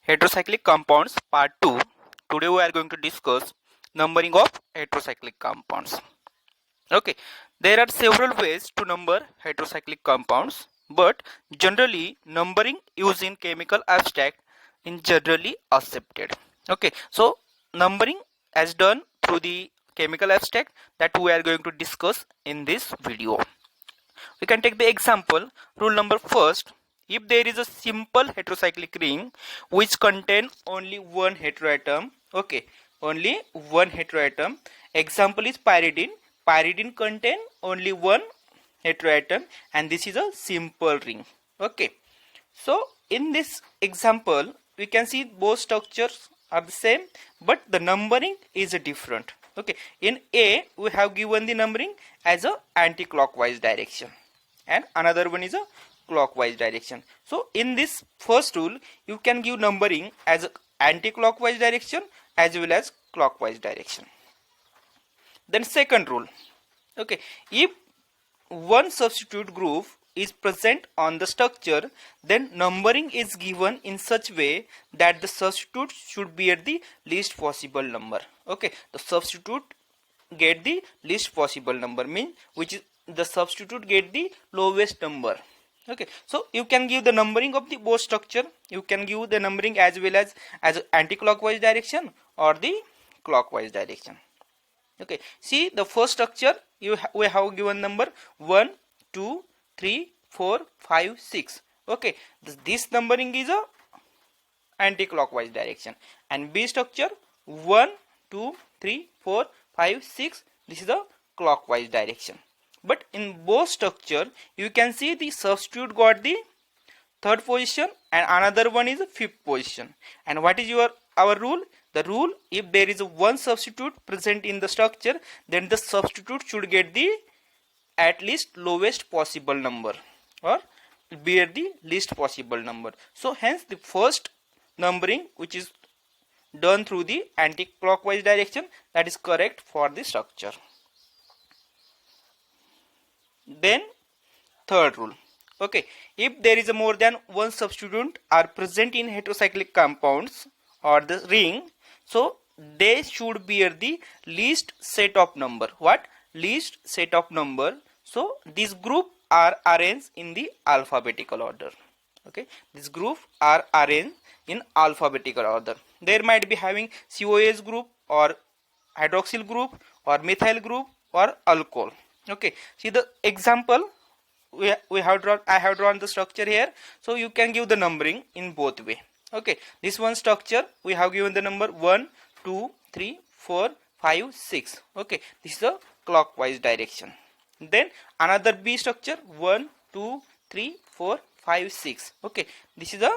Heterocyclic compounds part 2. Today we are going to discuss numbering of heterocyclic compounds. Okay, there are several ways to number heterocyclic compounds, but generally numbering using chemical abstract is generally accepted. Okay, so numbering as done through the chemical abstract that we are going to discuss in this video. We can take the example. Rule number first: if there is a simple heterocyclic ring which contain only one heteroatom, okay, only one heteroatom. Example is pyridine. Pyridine contain only one heteroatom and this is a simple ring. Okay, so in this example we can see both structures are the same but the numbering is different. Okay, in A we have given the numbering as a anti-clockwise direction and another one is a clockwise direction. So in this first rule you can give numbering as anti-clockwise direction as well as clockwise direction. Then second rule, okay, if one substitute group is present on the structure, then numbering is given in such way that the substitute should be at the least possible number. Okay, the substitute get the least possible number means which is the substitute get the lowest number. Okay, so you can give the numbering of the both structure. You can give the numbering as well as anti-clockwise direction or the clockwise direction. Okay, see the first structure we have given number 1 2 3 4 5 6. Okay, this numbering is a anti-clockwise direction and B structure 1 2 3 4 5 6, this is the clockwise direction. But in both structure you can see the substitute got the third position and another one is fifth position. And what is our rule? The rule, if there is one substitute present in the structure, then the substitute should get the at least lowest possible number or be at the least possible number. So hence the first numbering which is done through the anti-clockwise direction, that is correct for the structure. Then third rule, okay, if there is a more than one substituent are present in heterocyclic compounds or the ring, so they should be at the least set of number. What? Least set of number. So this group are arranged in the alphabetical order. Okay, this group are arranged in alphabetical order. There might be having COS group or hydroxyl group or methyl group or alcohol. Okay, see the example we have drawn. I have drawn the structure here, so you can give the numbering in both way. Okay, this one structure we have given the number 1 2 3 4 5 6. Okay, this is the clockwise direction. Then another B structure 1 2 3 4 5 6. Okay, this is the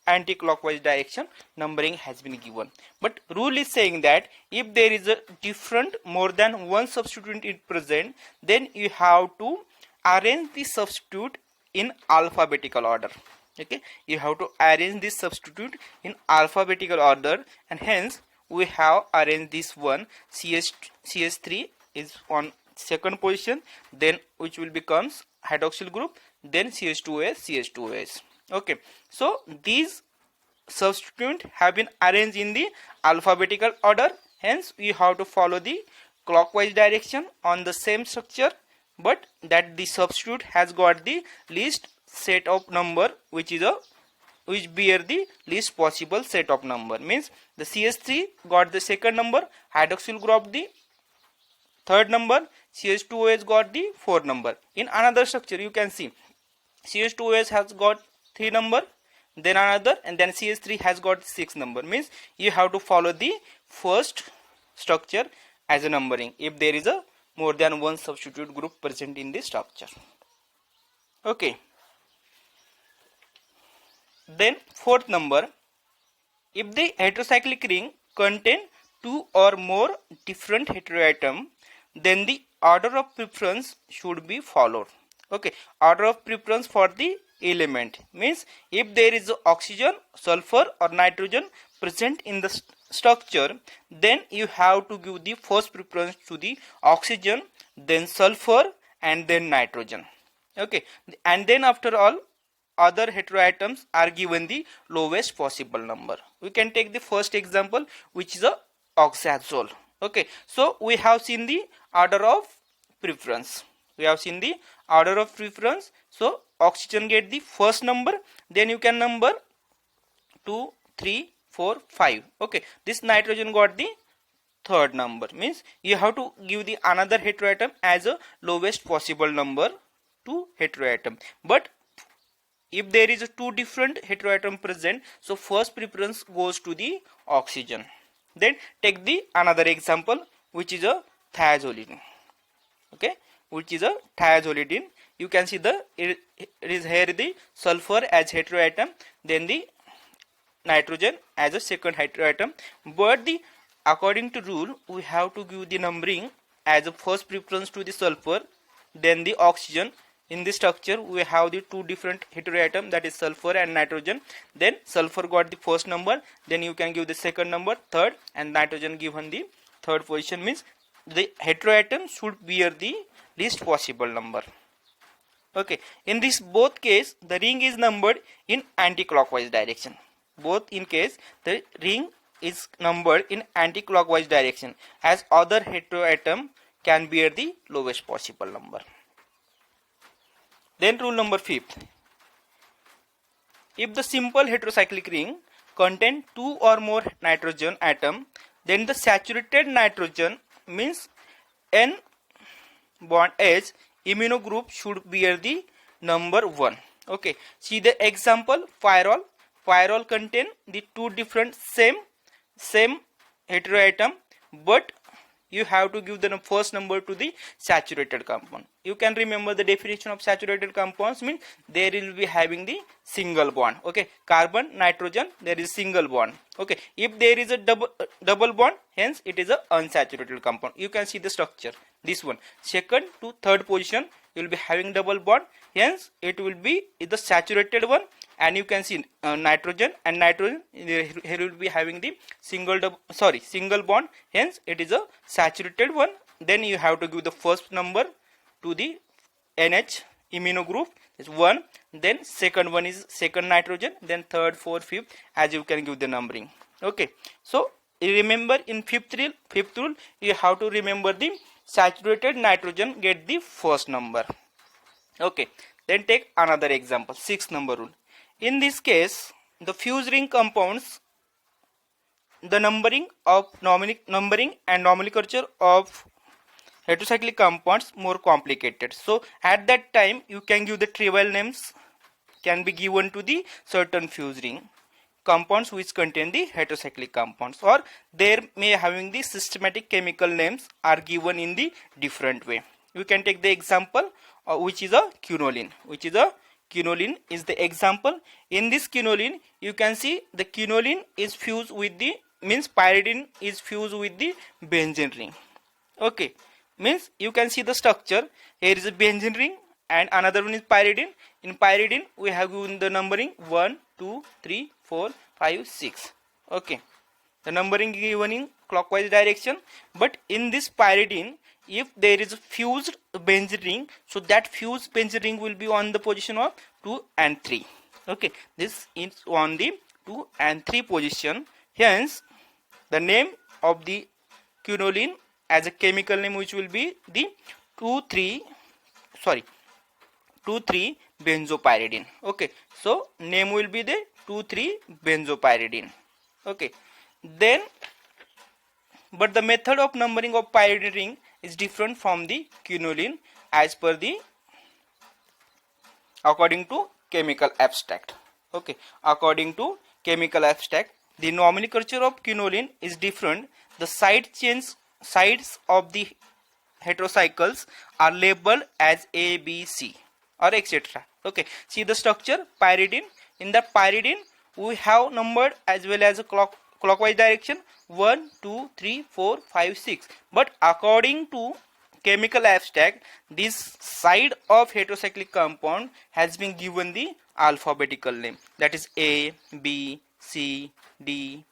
anti-clockwise direction, numbering has been given. But rule is saying that if there is a different more than one substituent is present, then you have to arrange the substitute in alphabetical order. Okay, you have to arrange this substitute in alphabetical order and hence we have arranged this one. CS3 is on second position, then which will becomes hydroxyl group, then CH2OH. Okay, so these substituents have been arranged in the alphabetical order, hence we have to follow the clockwise direction on the same structure, but that the substitute has got the least set of number which bear the least possible set of number. Means the CS3 got the second number, hydroxyl group the third number, CH2OH got the fourth number. In another structure you can see CH2OH has got 3 number, then another, and then CH3 has got 6 number. Means you have to follow the first structure as a numbering if there is a more than one substitute group present in the structure. Okay, then fourth number, if the heterocyclic ring contain two or more different heteroatom, then the order of preference should be followed. Okay, order of preference for the element means if there is oxygen, sulfur or nitrogen present in the structure, then you have to give the first preference to the oxygen, then sulfur and then nitrogen. Okay, and then after all other heteroatoms are given the lowest possible number. We can take the first example, which is a oxazole. Okay, so we have seen the order of preference. So oxygen get the first number, then you can number 2, 3, 4, 5. Okay, this nitrogen got the third number, means you have to give the another heteroatom as a lowest possible number to heteroatom. But if there is a two different heteroatom present, so first preference goes to the oxygen. Then take the another example, which is a thiazolidine. Okay, which is a thiazolidine. You can see it is here the sulfur as heteroatom, then the nitrogen as a second heteroatom. But the according to rule, we have to give the numbering as a first preference to the sulfur, then the oxygen. In this structure, we have the two different heteroatom, that is sulfur and nitrogen. Then sulfur got the first number, then you can give the second number, third, and nitrogen given the third position, means the heteroatom should bear the least possible number. Okay, in this both case, the ring is numbered in anti-clockwise direction. Both in case, the ring is numbered in anti-clockwise direction, as other heteroatom can bear the lowest possible number. Then rule number 5. If the simple heterocyclic ring contain two or more nitrogen atom, then the saturated nitrogen, means N bond H imino group, should bear the number 1. Okay, see the example, pyrrole. Pyrrole contain the two different same heteroatom, but you have to give the first number to the saturated compound. You can remember the definition of saturated compounds, means there will be having the single bond. Okay, carbon, nitrogen, there is single bond. Okay, if there is a double bond, hence it is a unsaturated compound. You can see the structure, this one, second to third position you will be having double bond, hence it will be the saturated one. And you can see nitrogen and nitrogen, here will be having the single bond, hence it is a saturated one. Then you have to give the first number to the NH imino group is 1, then second one is second nitrogen, then third, fourth, fifth, as you can give the numbering. Okay, so remember in fifth rule you have to remember the saturated nitrogen get the first number. Okay, then take another example, 6th number rule. In this case, the fused ring compounds, the numbering and nomenclature of heterocyclic compounds more complicated. So at that time you can give the trivial names can be given to the certain fused ring compounds which contain the heterocyclic compounds, or there may having the systematic chemical names are given in the different way. You can take the example which is a quinoline. Quinoline is the example. In this quinoline, you can see the quinoline is fused with the, means pyridine is fused with the benzene ring. Okay, means you can see the structure. Here is a benzene ring and another one is pyridine. In pyridine, we have given the numbering 1, 2, 3, 4, 5, 6. Okay, the numbering given in clockwise direction. But in this pyridine, if there is a fused benzene ring, so that fused benzene ring will be on the position of 2 and 3. Okay, this is on the 2 and 3 position. Hence, the name of the quinoline as a chemical name, which will be the 2,3-benzopyridine. Okay, so name will be the 2,3-benzopyridine. Okay, then, but the method of numbering of pyridine ring is different from the quinoline as per the according to chemical abstract. Okay, according to chemical abstract, the nomenclature of quinoline is different. The sides of the heterocycles are labeled as A, B, C, or etc. Okay, see the structure, pyridine. In that pyridine, we have numbered as well as a clockwise direction 1, 2, 3, 4, 5, 6. But according to chemical abstract, this side of heterocyclic compound has been given the alphabetical name, that is A, B, C, D,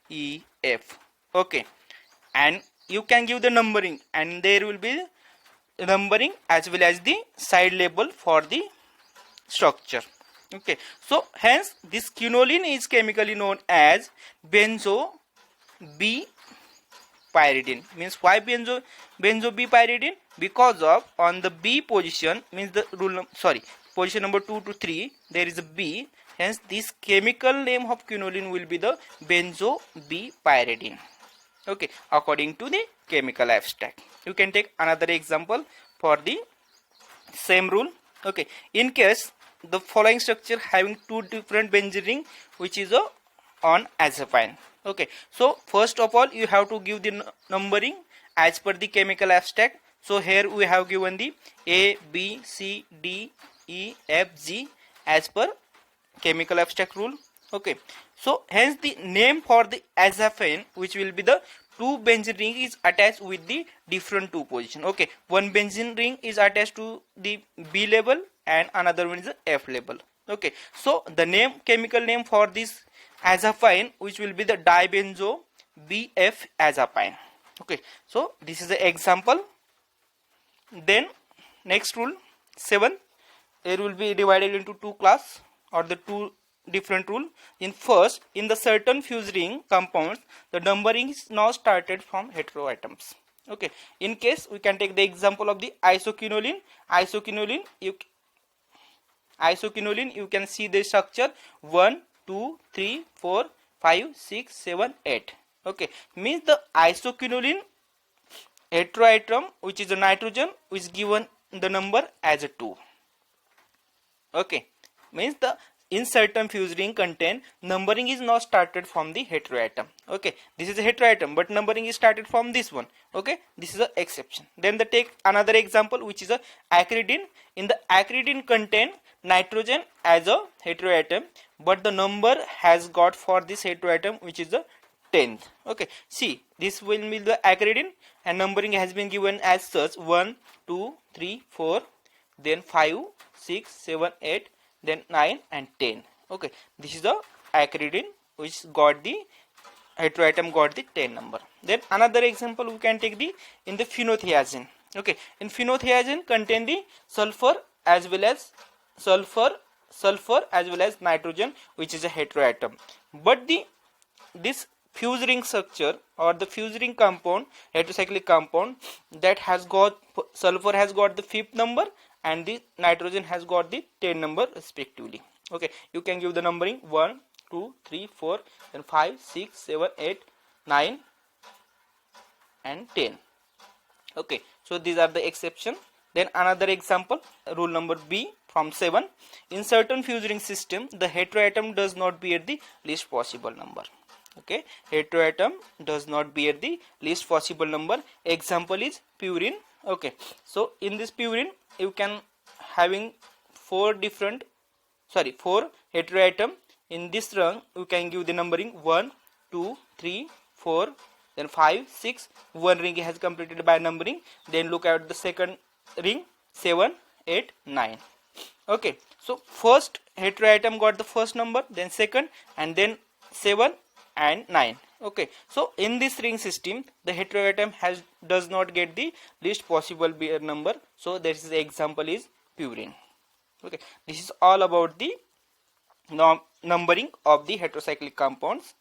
E, F. Okay, and you can give the numbering, and there will be numbering as well as the side label for the structure. Okay, so hence this quinoline is chemically known as benzo B pyridine. Means why benzo B pyridine? Because of on the B position, means the position number 2 to 3 there is a B, hence this chemical name of quinoline will be the benzo B pyridine. Okay, according to the chemical abstract. You can take another example for the same rule. Okay, in case the following structure having two different benzene ring which is on azapine. Okay, so first of all you have to give the numbering as per the chemical abstract. So here we have given the A, B, C, D, E, F, G as per chemical abstract rule. Okay, so hence the name for the azapine, which will be the two benzene ring is attached with the different two position. Okay, one benzene ring is attached to the B label and another one is the F label. Okay, so the name, chemical name for this azapine, which will be the dibenzo BF azapine. Okay, so this is the example. Then next rule 7, it will be divided into two class or the two different rule. In first, in the certain fuse ring compounds, the numbering is now started from heteroatoms. Okay, in case we can take the example of the isoquinoline. Isoquinoline you can see the structure 1 2 3 4 5 6 7 8. Okay, means the isoquinoline heteroatom, which is a nitrogen, is given the number as a 2. Okay, means the in certain fuse ring contain, numbering is not started from the heteroatom. Okay, this is a heteroatom but numbering is started from this one. Okay, this is an exception. Then the take another example, which is a acridine. In the acridine contain nitrogen as a heteroatom, but the number has got for this heteroatom which is the 10th. Okay, see, this will be the acridine and numbering has been given as such 1 2 3 4, then 5 6 7 8, then 9 and 10. Okay, this is the acridine which got the heteroatom got the 10 number. Then another example we can take the in the phenothiazine. Okay, in phenothiazine contain the sulfur as well as nitrogen, which is a heteroatom, but this fuse ring structure or the fuse ring compound, heterocyclic compound, that has got sulfur has got the 5th number and the nitrogen has got the 10 number respectively. Okay, you can give the numbering 1 2 3 4, then 5 6 7 8 9 and 10. Okay, so these are the exception. Then another example, rule number B from 7. In certain fuse ring system, the heteroatom does not bear the least possible number. Okay, heteroatom does not bear the least possible number. Example is purine. Okay, so in this purine you can having 4 heteroatom. In this rung you can give the numbering 1 2 3 4, then 5 6. One ring has completed by numbering. Then look at the second ring 7 8 9. Okay, so first heteroatom got the first number, then second, and then 7 and 9. Okay, so in this ring system the heteroatom does not get the least possible bear number. So this is the example is purine. Okay, this is all about the numbering of the heterocyclic compounds.